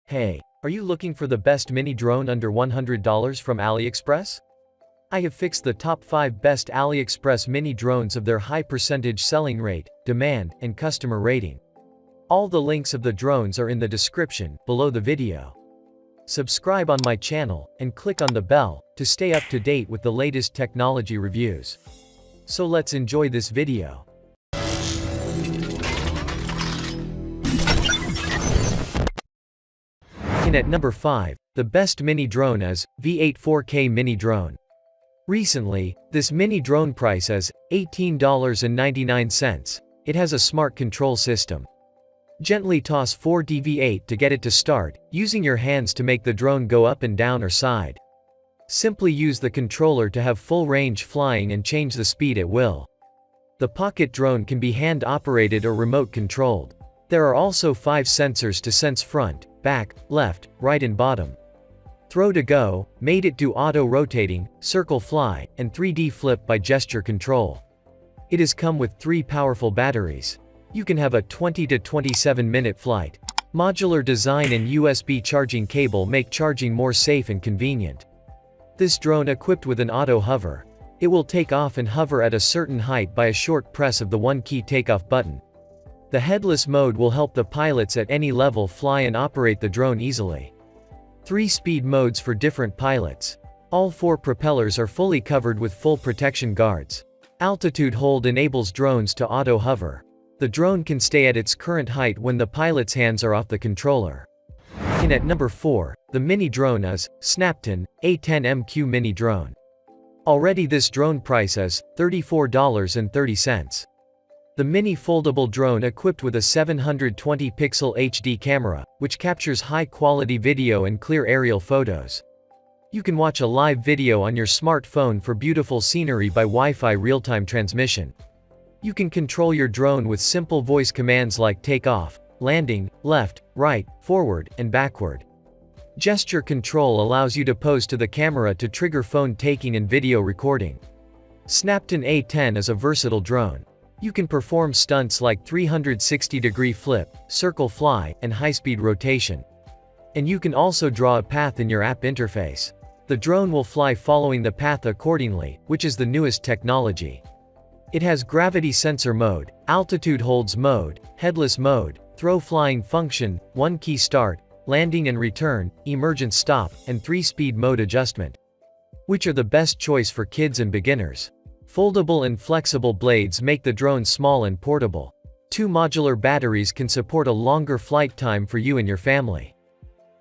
Hey, are you looking for the best mini drone under $100 from Aliexpress? I have fixed the top 5 best Aliexpress mini drones of their high percentage selling rate, demand, and customer rating. All the links of the drones are in the description below the video. Subscribe on my channel and click on the bell to stay up to date with the latest technology reviews. So let's enjoy this video. At number 5, the best mini drone is V8 4K mini drone. Recently, this mini drone price is $18.99. It has a smart control system. Gently toss 4D V8 to get it to start, using your hands to make the drone go up and down or side. Simply use the controller to have full range flying and change the speed at will. The pocket drone can be hand operated or remote controlled. There are also 5 sensors to sense front, back, left, right and bottom. Throw to go, made it do auto rotating, circle fly, and 3D flip by gesture control. It has come with 3 powerful batteries. You can have a 20 to 27 minute flight. Modular design and USB charging cable make charging more safe and convenient. This drone equipped with an auto hover. It will take off and hover at a certain height by a short press of the 1-key takeoff button. The headless mode will help the pilots at any level fly and operate the drone easily. 3 speed modes for different pilots. All 4 propellers are fully covered with full protection guards. Altitude hold enables drones to auto hover. The drone can stay at its current height when the pilot's hands are off the controller. At number 4, the mini drone is Snapton A10MQ mini drone. Already this drone price is $34.30. The mini foldable drone equipped with a 720-pixel HD camera, which captures high-quality video and clear aerial photos. You can watch a live video on your smartphone for beautiful scenery by Wi-Fi real-time transmission. You can control your drone with simple voice commands like takeoff, landing, left, right, forward, and backward. Gesture control allows you to pose to the camera to trigger phone taking and video recording. Snapton A10 is a versatile drone. You can perform stunts like 360-degree flip, circle fly, and high-speed rotation. And you can also draw a path in your app interface. The drone will fly following the path accordingly, which is the newest technology. It has gravity sensor mode, altitude holds mode, headless mode, throw flying function, 1-key start, landing and return, emergent stop, and 3-speed mode adjustment. Which are the best choice for kids and beginners? Foldable and flexible blades make the drone small and portable. 2 modular batteries can support a longer flight time for you and your family.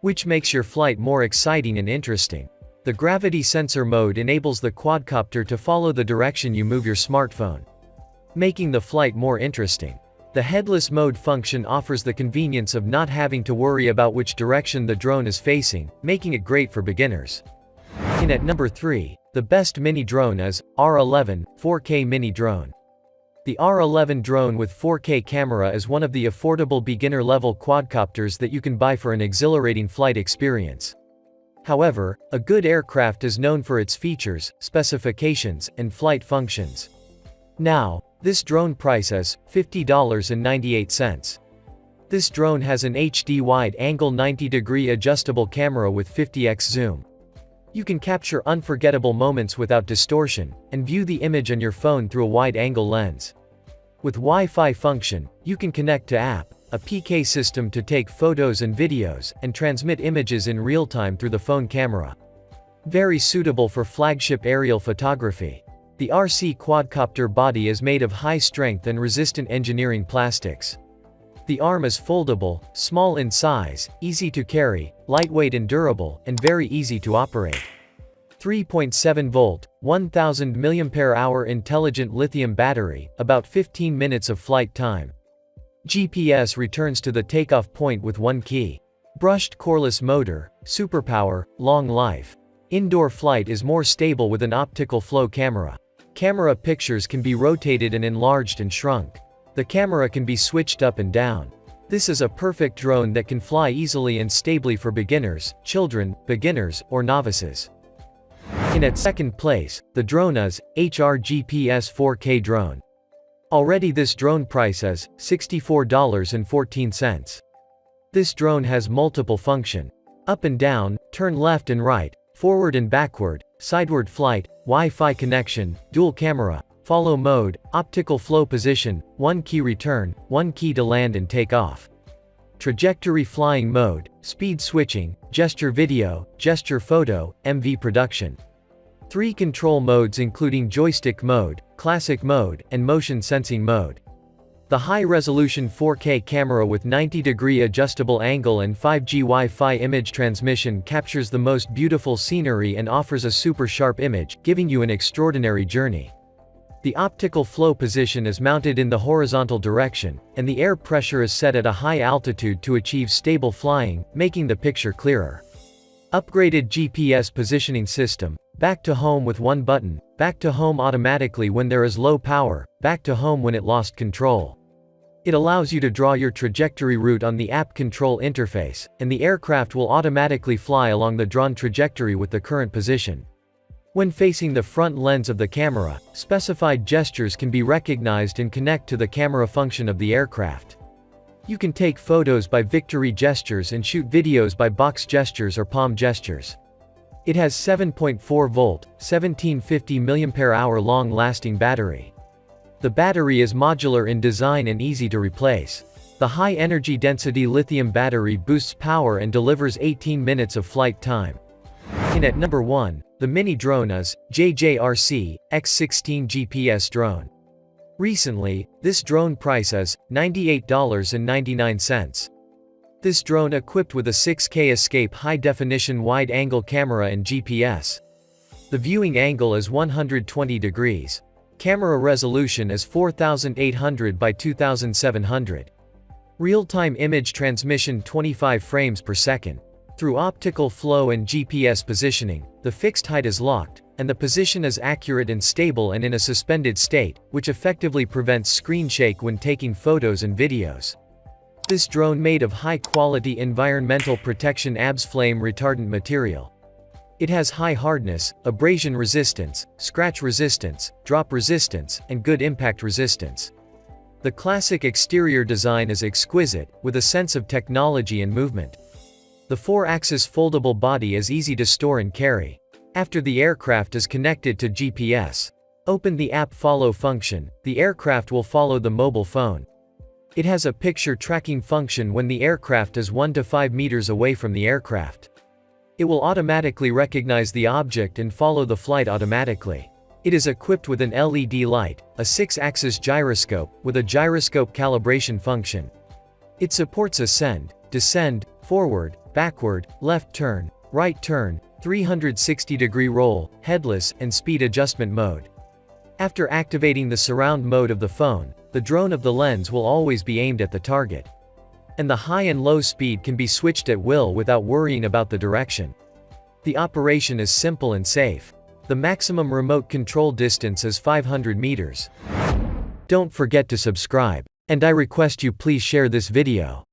Which makes your flight more exciting and interesting. The gravity sensor mode enables the quadcopter to follow the direction you move your smartphone, making the flight more interesting. The headless mode function offers the convenience of not having to worry about which direction the drone is facing, making it great for beginners. At number 3, the best mini drone is R11 4K mini drone. The R11 drone with 4K camera is one of the affordable beginner-level quadcopters that you can buy for an exhilarating flight experience. However, a good aircraft is known for its features, specifications, and flight functions. Now, this drone price is $50.98. This drone has an HD wide-angle 90-degree adjustable camera with 50x zoom. You can capture unforgettable moments without distortion, and view the image on your phone through a wide-angle lens. With Wi-Fi function, you can connect to app, a PK system to take photos and videos, and transmit images in real time through the phone camera. Very suitable for flagship aerial photography. The RC quadcopter body is made of high-strength and resistant engineering plastics. The arm is foldable, small in size, easy to carry, lightweight and durable, and very easy to operate. 3.7-volt, 1000 mAh intelligent lithium battery, about 15 minutes of flight time. GPS returns to the takeoff point with 1 key. Brushed coreless motor, superpower, long life. Indoor flight is more stable with an optical flow camera. Camera pictures can be rotated and enlarged and shrunk. The camera can be switched up and down. This is a perfect drone that can fly easily and stably for beginners, children, beginners, or novices. At second place, the drone is HRGPS 4K drone. Already this drone price is $64.14. This drone has multiple function. Up and down, turn left and right, forward and backward, sideward flight, Wi-Fi connection, dual camera, follow mode, optical flow position, 1 key return, 1 key to land and take off. Trajectory flying mode, speed switching, gesture video, gesture photo, MV production. 3 control modes including joystick mode, classic mode, and motion sensing mode. The high-resolution 4K camera with 90-degree adjustable angle and 5G Wi-Fi image transmission captures the most beautiful scenery and offers a super sharp image, giving you an extraordinary journey. The optical flow position is mounted in the horizontal direction, and the air pressure is set at a high altitude to achieve stable flying, making the picture clearer. Upgraded GPS positioning system, back to home with one button, back to home automatically when there is low power, back to home when it lost control. It allows you to draw your trajectory route on the app control interface, and the aircraft will automatically fly along the drawn trajectory with the current position. When facing the front lens of the camera, specified gestures can be recognized and connect to the camera function of the aircraft. You can take photos by victory gestures and shoot videos by box gestures or palm gestures. It has 7.4 volt, 1750 mAh long-lasting battery. The battery is modular in design and easy to replace. The high-energy density lithium battery boosts power and delivers 18 minutes of flight time. In at number 1, the mini drone is JJRC X16 GPS drone. Recently, this drone price is $98.99. This drone equipped with a 6K Escape high-definition wide-angle camera and GPS. The viewing angle is 120 degrees. Camera resolution is 4800 by 2700. Real-time image transmission 25 frames per second. Through optical flow and GPS positioning, the fixed height is locked, and the position is accurate and stable and in a suspended state, which effectively prevents screen shake when taking photos and videos. This drone made of high-quality environmental protection ABS flame retardant material. It has high hardness, abrasion resistance, scratch resistance, drop resistance, and good impact resistance. The classic exterior design is exquisite, with a sense of technology and movement. The 4-axis foldable body is easy to store and carry. After the aircraft is connected to GPS, open the app follow function, the aircraft will follow the mobile phone. It has a picture tracking function when the aircraft is 1 to 5 meters away from the aircraft. It will automatically recognize the object and follow the flight automatically. It is equipped with an LED light, a 6-axis gyroscope, with a gyroscope calibration function. It supports ascend, descend, forward, backward, left turn, right turn, 360-degree roll, headless, and speed adjustment mode. After activating the surround mode of the phone, the drone of the lens will always be aimed at the target. And the high and low speed can be switched at will without worrying about the direction. The operation is simple and safe. The maximum remote control distance is 500 meters. Don't forget to subscribe. And I request you please share this video.